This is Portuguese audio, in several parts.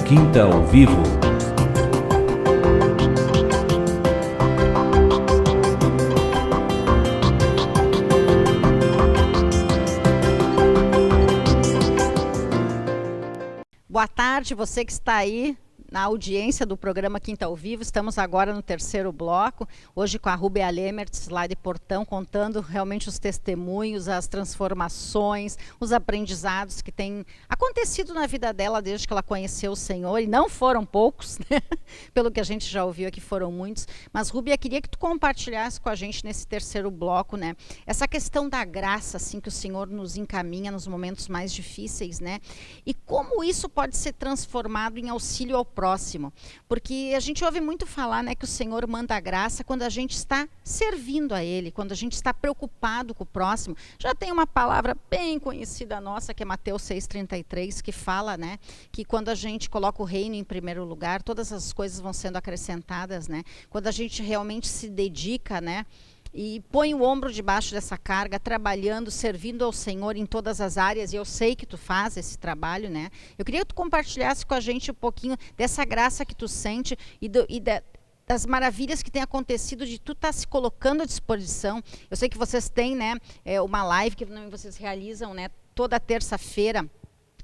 Quinta ao Vivo. Boa tarde, você que está aí na audiência do programa Quinta ao Vivo. Estamos agora no terceiro bloco, hoje com a Rúbia Lemertz, lá de Portão, contando realmente os testemunhos, as transformações, os aprendizados que têm acontecido na vida dela desde que ela conheceu o Senhor, e não foram poucos, né? Pelo que a gente já ouviu aqui, foram muitos. Mas, Rúbia, queria que tu compartilhasse com a gente nesse terceiro bloco, né? Essa questão da graça, assim, que o Senhor nos encaminha nos momentos mais difíceis, né? E como isso pode ser transformado em auxílio ao próximo, porque a gente ouve muito falar, né, que o Senhor manda a graça quando a gente está servindo a Ele, quando a gente está preocupado com o próximo. Já tem uma palavra bem conhecida nossa, que é Mateus 6,33, que fala, né, que quando a gente coloca o reino em primeiro lugar, todas as coisas vão sendo acrescentadas, né, quando a gente realmente se dedica, né, e põe o ombro debaixo dessa carga, trabalhando, servindo ao Senhor em todas as áreas, e eu sei que tu faz esse trabalho, né? Eu queria que tu compartilhasse com a gente um pouquinho dessa graça que tu sente das maravilhas que tem acontecido, de tu estar se colocando à disposição. Eu sei que vocês têm, né, uma live que vocês realizam, né, toda terça-feira.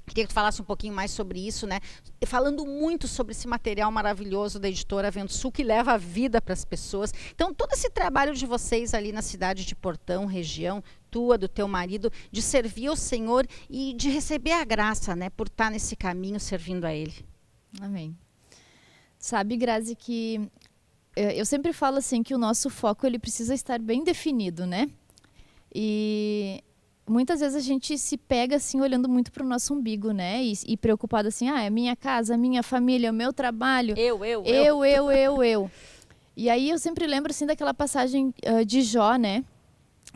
Queria que tu falasse um pouquinho mais sobre isso, né? Falando muito sobre esse material maravilhoso da editora Vento Sul, que leva a vida para as pessoas. Então, todo esse trabalho de vocês ali na cidade de Portão, região, tua, do teu marido, de servir ao Senhor e de receber a graça, né? Por estar nesse caminho servindo a Ele. Amém. Sabe, Grazi, que eu sempre falo assim que o nosso foco ele precisa estar bem definido, né? E muitas vezes a gente se pega assim olhando muito para o nosso umbigo, né? E preocupado assim, é minha casa, minha família, o meu trabalho. Eu. E aí eu sempre lembro assim daquela passagem de Jó, né?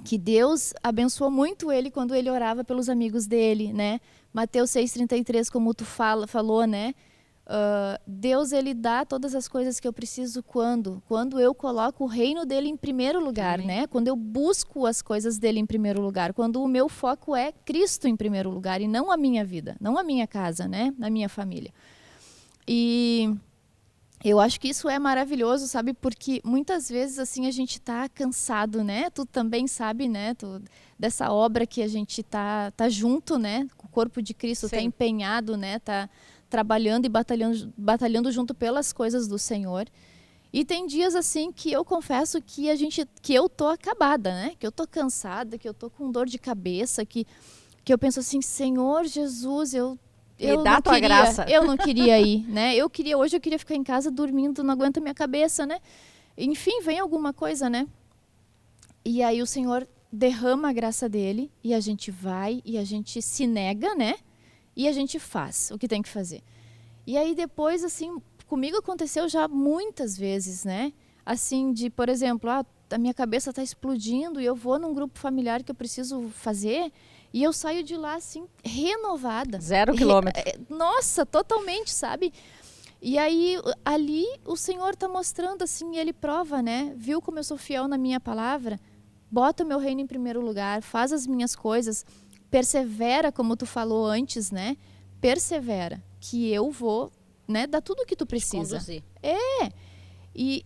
Que Deus abençoou muito ele quando ele orava pelos amigos dele, né? Mateus 6,33, como tu falou, né? Deus ele dá todas as coisas que eu preciso quando eu coloco o reino dele em primeiro lugar, né? Quando eu busco as coisas dele em primeiro lugar, quando o meu foco é Cristo em primeiro lugar e não a minha vida, não a minha casa, né? A minha família. E eu acho que isso é maravilhoso, sabe? Porque muitas vezes assim a gente tá cansado, né? Tu também sabe, né? Dessa obra que a gente tá junto, né? O corpo de Cristo tá empenhado, né? Tá trabalhando e batalhando junto pelas coisas do Senhor. E tem dias assim que eu confesso que eu tô acabada, né? Que eu tô cansada, que eu tô com dor de cabeça, que eu penso assim, Senhor Jesus, eu dá tua graça. Eu não queria ir, né? Hoje eu queria ficar em casa dormindo, não aguenta minha cabeça, né? Enfim, vem alguma coisa, né? E aí o Senhor derrama a graça dele e a gente vai e a gente se nega, né? E a gente faz o que tem que fazer. E aí depois, assim, comigo aconteceu já muitas vezes, né? Assim, por exemplo, a minha cabeça está explodindo e eu vou num grupo familiar que eu preciso fazer e eu saio de lá, assim, renovada. 0 quilômetro. Nossa, totalmente, sabe? E aí, ali, o Senhor está mostrando, assim, e Ele prova, né? Viu como eu sou fiel na minha palavra? Bota o meu reino em primeiro lugar, faz as minhas coisas, persevera, como tu falou antes, né? Persevera, que eu vou, né, dar tudo o que tu precisa. E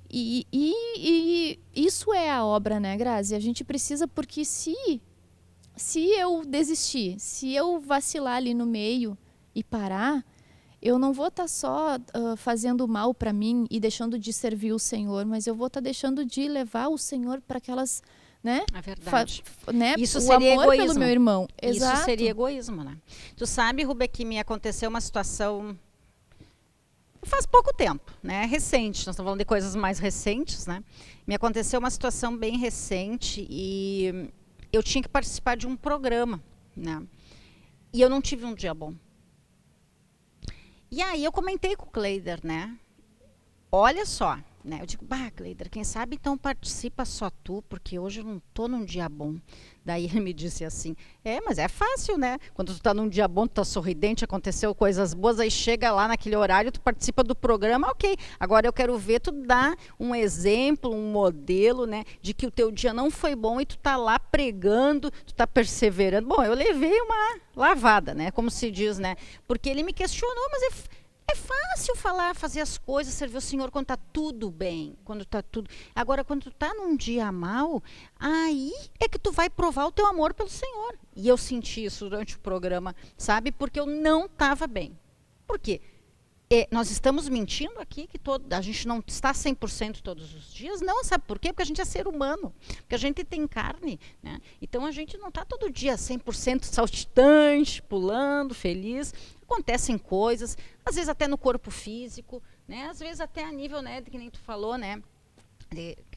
isso é a obra, né, Grazi? A gente precisa, porque se eu desistir, se eu vacilar ali no meio e parar, eu não vou estar só fazendo mal para mim e deixando de servir o Senhor, mas eu vou estar deixando de levar o Senhor para aquelas, né? É verdade. Né? Isso o seria amor egoísmo. Pelo meu irmão. Exato. Isso seria egoísmo, né? Tu sabe, Rubê, que me aconteceu uma situação faz pouco tempo, né? Recente. Nós estamos falando de coisas mais recentes, né? Me aconteceu uma situação bem recente e eu tinha que participar de um programa, né? E eu não tive um dia bom. E aí eu comentei com o Cleider, né? Olha só, né? Eu digo, Cleider, quem sabe então participa só tu, porque hoje eu não tô num dia bom. Daí ele me disse assim, mas é fácil, né? Quando tu tá num dia bom, tu tá sorridente, aconteceu coisas boas, aí chega lá naquele horário, tu participa do programa, ok. Agora eu quero ver tu dar um exemplo, um modelo, né? De que o teu dia não foi bom e tu tá lá pregando, tu tá perseverando. Bom, eu levei uma lavada, né? Como se diz, né? Porque ele me questionou, mas É fácil falar, fazer as coisas, servir o Senhor quando está tudo bem, quando está tudo. Agora, quando tu está num dia mal, aí é que tu vai provar o teu amor pelo Senhor. E eu senti isso durante o programa, sabe? Porque eu não estava bem. Por quê? Nós estamos mentindo aqui que a gente não está 100% todos os dias. Não, sabe por quê? Porque a gente é ser humano, porque a gente tem carne, né? Então a gente não está todo dia 100% saltitante, pulando, feliz. Acontecem coisas, às vezes até no corpo físico, né? Às vezes até a nível, né, de que nem tu falou, né?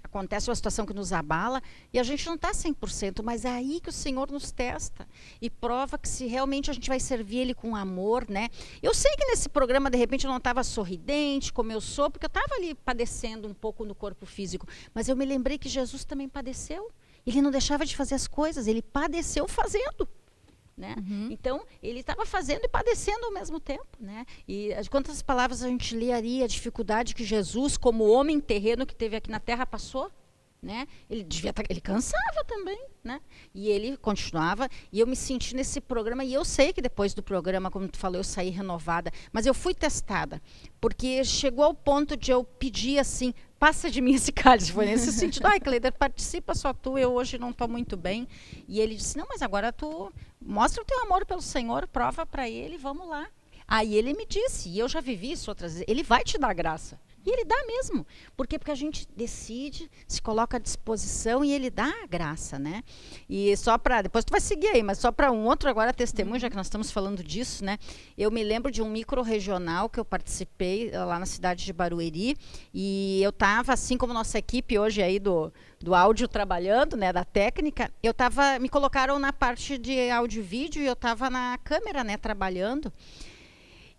Acontece uma situação que nos abala e a gente não está 100%, mas é aí que o Senhor nos testa e prova que se realmente a gente vai servir Ele com amor, né? Eu sei que nesse programa, de repente, eu não estava sorridente como eu sou, porque eu estava ali padecendo um pouco no corpo físico, mas eu me lembrei que Jesus também padeceu. Ele não deixava de fazer as coisas, Ele padeceu fazendo. Né? Então, ele estava fazendo e padecendo ao mesmo tempo. Né? E quantas palavras a gente lê ali, a dificuldade que Jesus, como homem terreno que teve aqui na Terra, passou? Né? Ele cansava também, né? E ele continuava, e eu me senti nesse programa, e eu sei que depois do programa, como tu falou, eu saí renovada, mas eu fui testada, porque chegou ao ponto de eu pedir assim, passa de mim esse cálice, foi nesse sentido, ai Cleider, participa só tu, eu hoje não estou muito bem, e ele disse, não, mas agora tu mostra o teu amor pelo Senhor, prova para ele, vamos lá. Aí ele me disse, e eu já vivi isso outras vezes, ele vai te dar graça. E ele dá mesmo. Por quê? Porque a gente decide, se coloca à disposição e ele dá a graça, né? E só para, depois tu vai seguir aí, mas só para um outro agora testemunho, já que nós estamos falando disso, né? Eu me lembro de um micro-regional que eu participei lá na cidade de Barueri, e eu estava, assim como nossa equipe hoje aí do áudio trabalhando, né, da técnica, me colocaram na parte de áudio e vídeo e eu estava na câmera, né, trabalhando,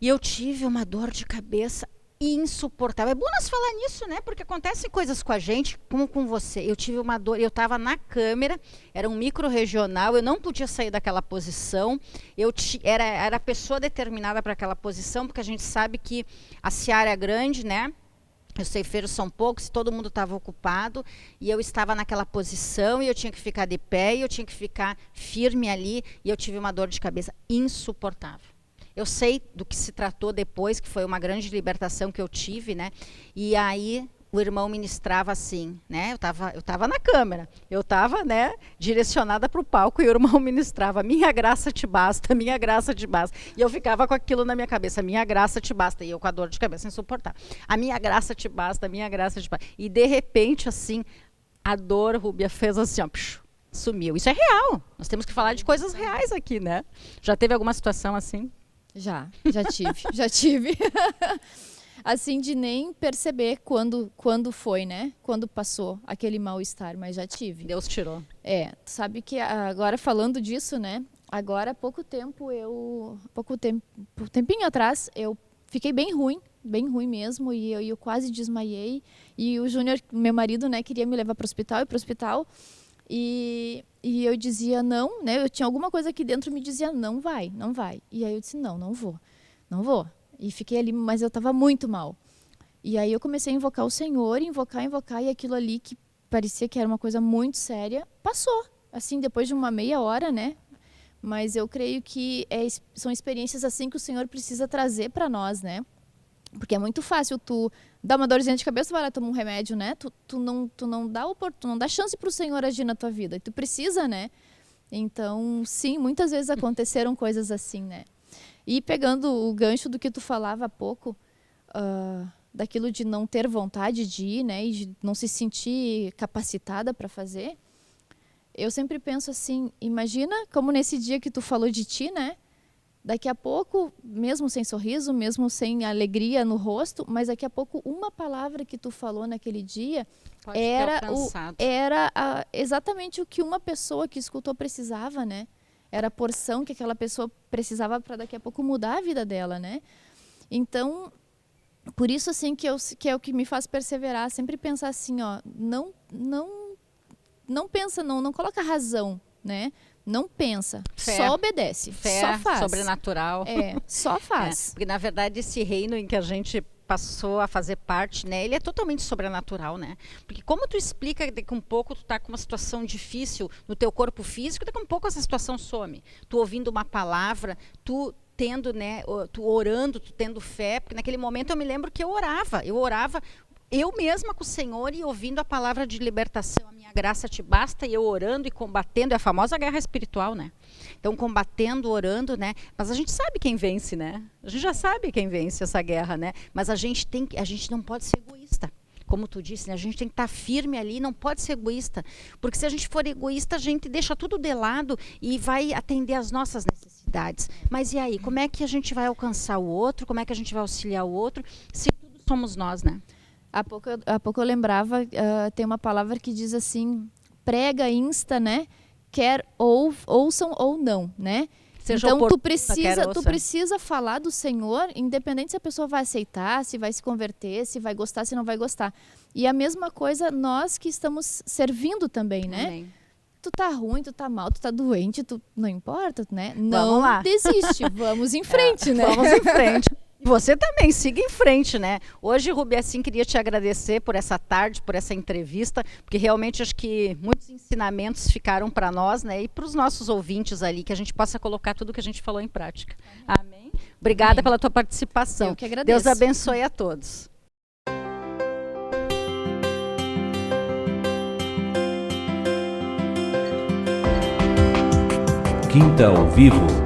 e eu tive uma dor de cabeça insuportável. É bom nós falar nisso, né? Porque acontecem coisas com a gente, como com você. Eu tive uma dor, eu estava na câmera, era um micro-regional, eu não podia sair daquela posição, era a pessoa determinada para aquela posição, porque a gente sabe que a seara é grande, né? Os ceifeiros são poucos, todo mundo estava ocupado, e eu estava naquela posição, e eu tinha que ficar de pé, e eu tinha que ficar firme ali, e eu tive uma dor de cabeça insuportável. Eu sei do que se tratou depois, que foi uma grande libertação que eu tive, né? E aí o irmão ministrava assim, né? Eu tava na câmera, eu estava, né, direcionada para o palco e o irmão ministrava, minha graça te basta, minha graça te basta. E eu ficava com aquilo na minha cabeça, minha graça te basta. E eu com a dor de cabeça insuportável. A minha graça te basta, a minha graça te basta. E de repente, assim, a dor, Rúbia, fez assim, ó, sumiu. Isso é real. Nós temos que falar de coisas reais aqui, né? Já teve alguma situação assim? Já tive. Assim, de nem perceber quando foi, né? Quando passou aquele mal-estar, mas já tive. Deus tirou. Tu sabe que agora falando disso, né? Agora, tempinho atrás, eu fiquei bem ruim mesmo, e eu quase desmaiei. E o Júnior, meu marido, né, queria me levar para o hospital, E eu dizia não, né? Eu tinha alguma coisa aqui dentro me dizia não vai. E aí eu disse não vou. E fiquei ali, mas eu estava muito mal. E aí eu comecei a invocar o Senhor, invocar, e aquilo ali que parecia que era uma coisa muito séria, passou. Assim, depois de uma meia hora, né? Mas eu creio que são experiências assim que o Senhor precisa trazer para nós, né? Porque é muito fácil tu dar uma dorzinha de cabeça, tu vai lá tomar um remédio, né? Tu não dá chance para o Senhor agir na tua vida. E tu precisa, né? Então, sim, muitas vezes aconteceram coisas assim, né? E pegando o gancho do que tu falava há pouco, daquilo de não ter vontade de ir, né? E de não se sentir capacitada para fazer. Eu sempre penso assim, imagina como nesse dia que tu falou de ti, né? Daqui a pouco, mesmo sem sorriso, mesmo sem alegria no rosto, mas daqui a pouco uma palavra que tu falou naquele dia era exatamente o que uma pessoa que escutou precisava, né? Era a porção que aquela pessoa precisava para daqui a pouco mudar a vida dela, né? Então, por isso assim que é o que me faz perseverar, sempre pensar assim, ó, não pensa, não coloca razão, né? Não pensa, só obedece, só faz. Sobrenatural. Só faz. Porque, na verdade, esse reino em que a gente passou a fazer parte, né, ele é totalmente sobrenatural, né? Porque como tu explica que daqui a um pouco tu tá com uma situação difícil no teu corpo físico, daqui a um pouco essa situação some. Tu ouvindo uma palavra, tu tendo, né, tu orando, tu tendo fé, porque naquele momento eu me lembro que eu orava eu mesma com o Senhor e ouvindo a palavra de libertação, a minha graça te basta, e eu orando e combatendo, é a famosa guerra espiritual, né? Então, combatendo, orando, né? Mas a gente sabe quem vence, né? A gente já sabe quem vence essa guerra, né? Mas a gente não pode ser egoísta. Como tu disse, né? A gente tem que estar firme ali, não pode ser egoísta. Porque se a gente for egoísta, a gente deixa tudo de lado e vai atender às nossas necessidades. Mas e aí, como é que a gente vai alcançar o outro? Como é que a gente vai auxiliar o outro? Se tudo somos nós, né? Há pouco eu lembrava, tem uma palavra que diz assim, prega, insta, né? Quer ouçam ou não, né? Seja então tu oportuna, precisa falar do Senhor, independente se a pessoa vai aceitar, se vai se converter, se vai gostar, se não vai gostar. E a mesma coisa nós que estamos servindo também, né? Amém. Tu tá ruim, tu tá mal, tu tá doente, não importa, né? Vamos Não lá. desiste, vamos em frente, né? Vamos em frente. E você também, siga em frente, né? Hoje, Rubi, assim, queria te agradecer por essa tarde, por essa entrevista, porque realmente acho que muitos ensinamentos ficaram para nós, né? E para os nossos ouvintes ali, que a gente possa colocar tudo que a gente falou em prática. Amém? Obrigada Amém. Pela tua participação. Eu que agradeço. Deus abençoe a todos. Quinta ao Vivo.